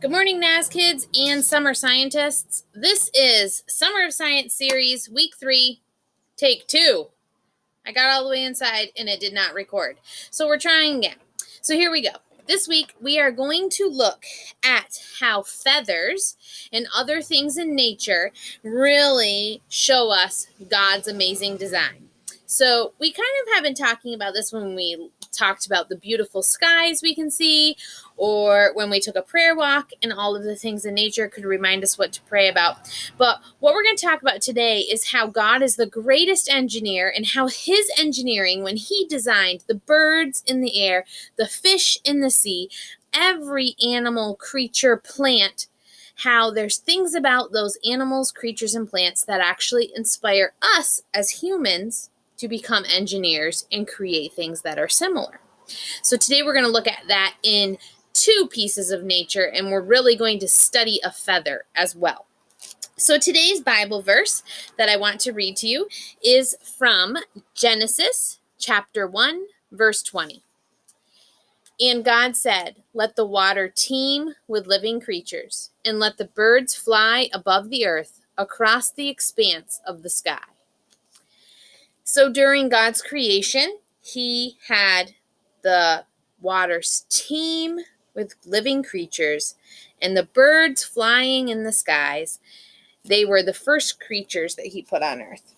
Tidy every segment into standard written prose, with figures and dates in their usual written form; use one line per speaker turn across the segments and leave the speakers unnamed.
Good morning, NAS kids and summer scientists. This is Summer of Science Series, Week 3, Take 2. I got all the way inside and it did not record. So we're trying again. So here we go. This week, we are going to look at how feathers and other things in nature really show us God's amazing design. So we kind of have been talking about this when we talked about the beautiful skies we can see, or when we took a prayer walk and all of the things in nature could remind us what to pray about. But what we're going to talk about today is how God is the greatest engineer and how his engineering, when he designed the birds in the air, the fish in the sea, every animal, creature, plant, how there's things about those animals, creatures, and plants that actually inspire us as humans to become engineers and create things that are similar. So today we're going to look at that in two pieces of nature, and we're really going to study a feather as well. So today's Bible verse that I want to read to you is from Genesis chapter 1, verse 20. And God said, "Let the water teem with living creatures, and let the birds fly above the earth across the expanse of the sky." So during God's creation, he had the waters teem with living creatures and the birds flying in the skies. They were the first creatures that he put on earth.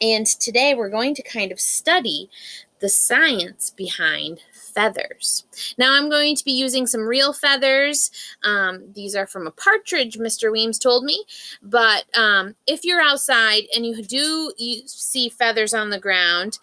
And today we're going to kind of study the science behind feathers. Now I'm going to be using some real feathers. These are from a partridge, Mr. Weems told me. But if you're outside and you see feathers on the ground,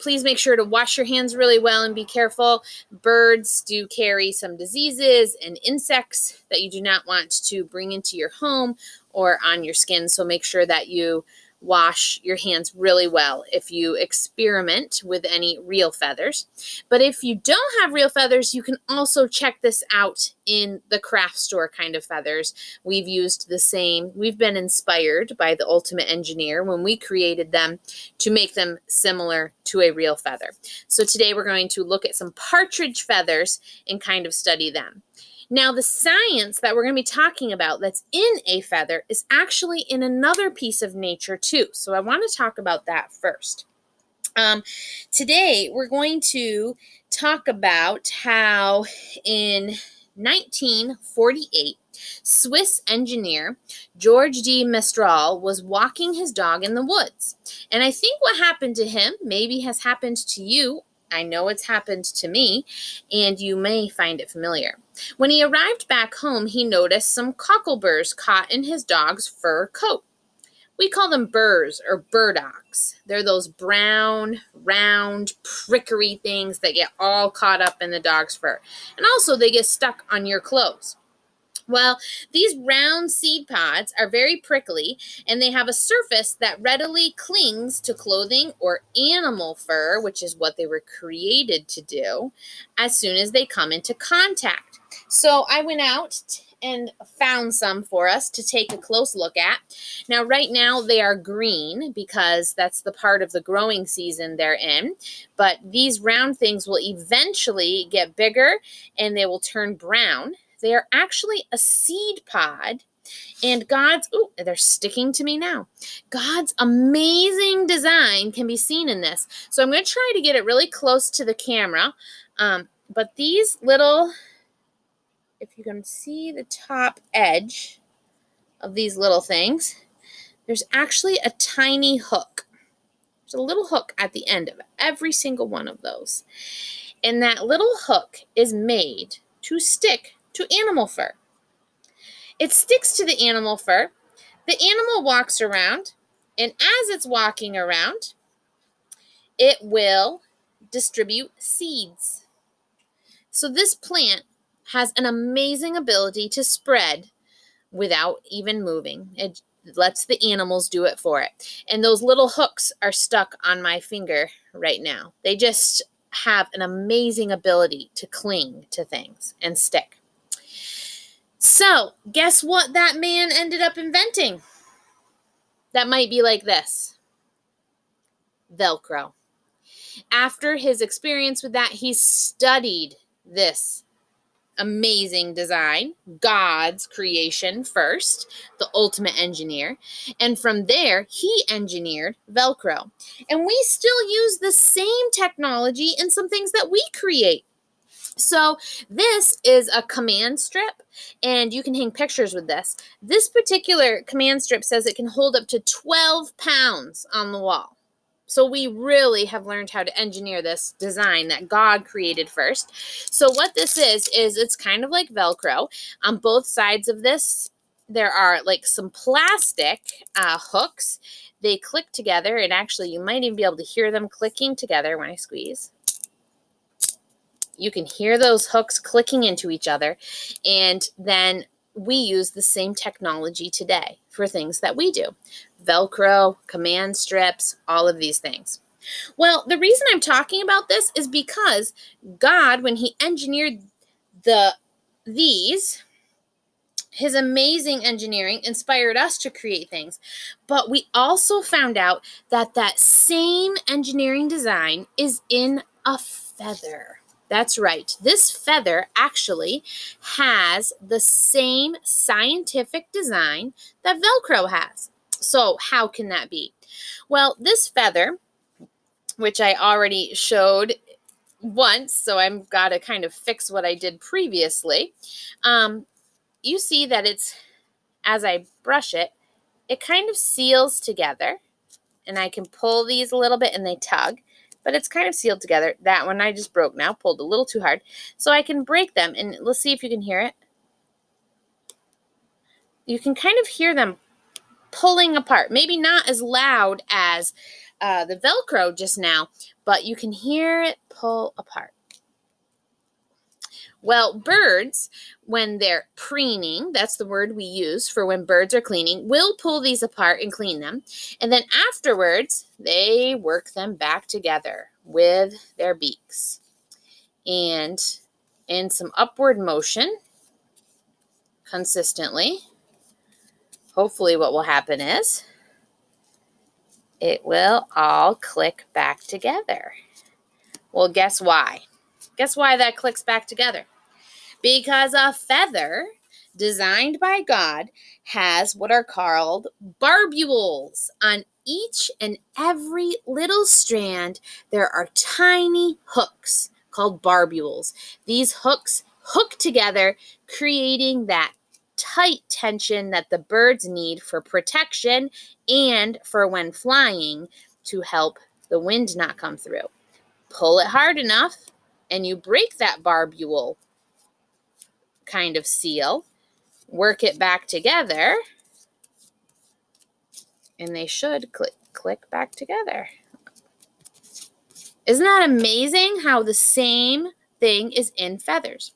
please make sure to wash your hands really well and be careful. Birds do carry some diseases and insects that you do not want to bring into your home or on your skin. So make sure that you wash your hands really well if you experiment with any real feathers. But if you don't have real feathers, you can also check this out in the craft store kind of feathers. We've used the same. We've been inspired by the ultimate engineer when we created them to make them similar to a real feather. So today we're going to look at some partridge feathers and kind of study them. Now, the science that we're going to be talking about that's in a feather is actually in another piece of nature too. So I want to talk about that first. Today, we're going to talk about how in 1948, Swiss engineer George de Mestral was walking his dog in the woods. And I think what happened to him maybe has happened to you. I know it's happened to me, and you may find it familiar. When he arrived back home, he noticed some cockleburs caught in his dog's fur coat. We call them burrs or burdocks. They're those brown, round, prickery things that get all caught up in the dog's fur. And also they get stuck on your clothes. Well, these round seed pods are very prickly, and they have a surface that readily clings to clothing or animal fur, which is what they were created to do, as soon as they come into contact. So I went out and found some for us to take a close look at. Now, right now, they are green because that's the part of the growing season they're in. But these round things will eventually get bigger, and they will turn brown. They are actually a seed pod, and they're sticking to me now. God's amazing design can be seen in this. So I'm going to try to get it really close to the camera. But these little, if you can see the top edge of these little things, there's actually a tiny hook. There's a little hook at the end of every single one of those. And that little hook is made to stick to animal fur. It sticks to the animal fur. The animal walks around, and as it's walking around, it will distribute seeds. So this plant has an amazing ability to spread without even moving. It lets the animals do it for it. And those little hooks are stuck on my finger right now. They just have an amazing ability to cling to things and stick. So, guess what that man ended up inventing? That might be like this. Velcro. After his experience with that, he studied this amazing design, God's creation first, the ultimate engineer. And from there, he engineered Velcro. And we still use the same technology in some things that we create. So this is a command strip, and you can hang pictures with this. This particular command strip says it can hold up to 12 pounds on the wall. So we really have learned how to engineer this design that God created first. So what this is it's kind of like Velcro. On both sides of this, there are like some plastic hooks. They click together, and actually you might even be able to hear them clicking together when I squeeze. You can hear those hooks clicking into each other, and then we use the same technology today for things that we do. Velcro, command strips, all of these things. Well, the reason I'm talking about this is because God, when he engineered these, his amazing engineering inspired us to create things. But we also found out that that same engineering design is in a feather. That's right. This feather actually has the same scientific design that Velcro has. So how can that be? Well, this feather, which I already showed once, so I've got to kind of fix what I did previously. You see that it's, as I brush it, it kind of seals together, and I can pull these a little bit and they tug, but it's kind of sealed together. That one I just broke now, pulled a little too hard. So I can break them, and let's see if you can hear it. You can kind of hear them pulling apart. Maybe not as loud as the Velcro just now, but you can hear it pull apart. Well, birds, when they're preening, that's the word we use for when birds are cleaning, will pull these apart and clean them. And then afterwards, they work them back together with their beaks. And in some upward motion, consistently, hopefully what will happen is it will all click back together. Well, guess why? Guess why that clicks back together? Because a feather designed by God has what are called barbules. On each and every little strand, there are tiny hooks called barbules. These hooks hook together, creating that tight tension that the birds need for protection and for when flying to help the wind not come through. Pull it hard enough, and you break that barbule kind of seal, work it back together, and they should click back together. Isn't that amazing how the same thing is in feathers?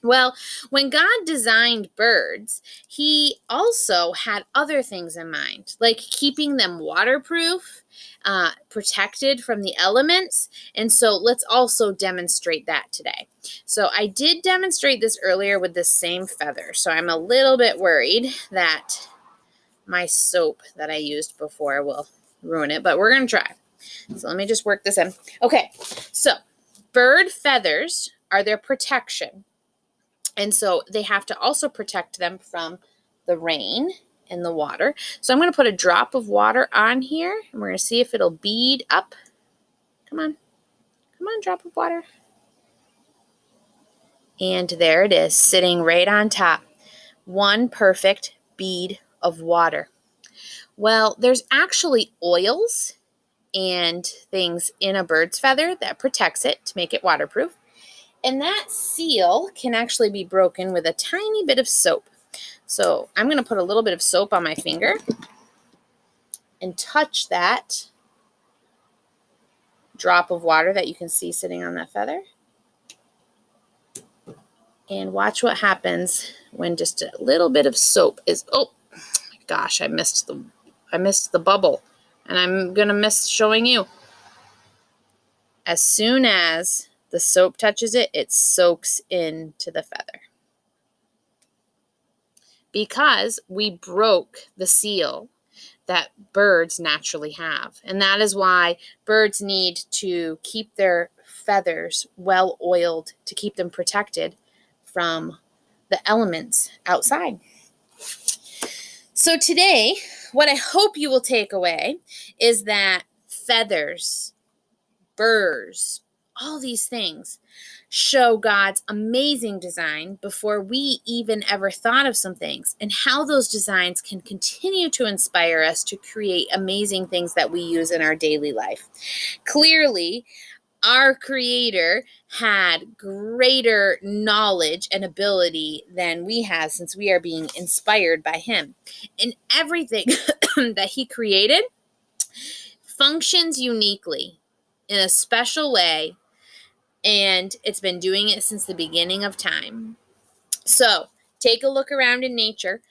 Well, when God designed birds, he also had other things in mind, like keeping them waterproof, protected from the elements. And so let's also demonstrate that today. So I did demonstrate this earlier with the same feather. So I'm a little bit worried that my soap that I used before will ruin it, but we're going to try. So let me just work this in. Okay, so bird feathers are their protection. And so they have to also protect them from the rain and the water. So I'm going to put a drop of water on here, and we're going to see if it'll bead up. Come on. Come on, drop of water. And there it is, sitting right on top. One perfect bead of water. Well, there's actually oils and things in a bird's feather that protects it to make it waterproof. And that seal can actually be broken with a tiny bit of soap. So I'm going to put a little bit of soap on my finger and touch that drop of water that you can see sitting on that feather. And watch what happens when just a little bit of soap is, oh gosh, I missed the bubble, and I'm going to miss showing you. As soon as the soap touches it, it soaks into the feather. Because we broke the seal that birds naturally have. And that is why birds need to keep their feathers well oiled to keep them protected from the elements outside. So today, what I hope you will take away is that feathers, burrs, all these things show God's amazing design before we even ever thought of some things, and how those designs can continue to inspire us to create amazing things that we use in our daily life. Clearly, our Creator had greater knowledge and ability than we have, since we are being inspired by Him. And everything that He created functions uniquely in a special way, and it's been doing it since the beginning of time. So take a look around in nature.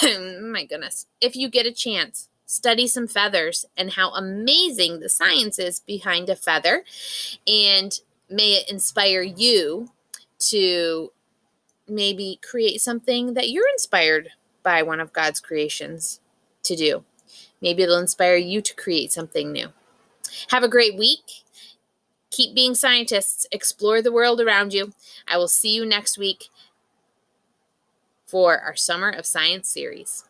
My goodness. If you get a chance, study some feathers and how amazing the science is behind a feather, and may it inspire you to maybe create something that you're inspired by one of God's creations to do. Maybe it'll inspire you to create something new. Have a great week. Keep being scientists. Explore the world around you. I will see you next week for our Summer of Science series.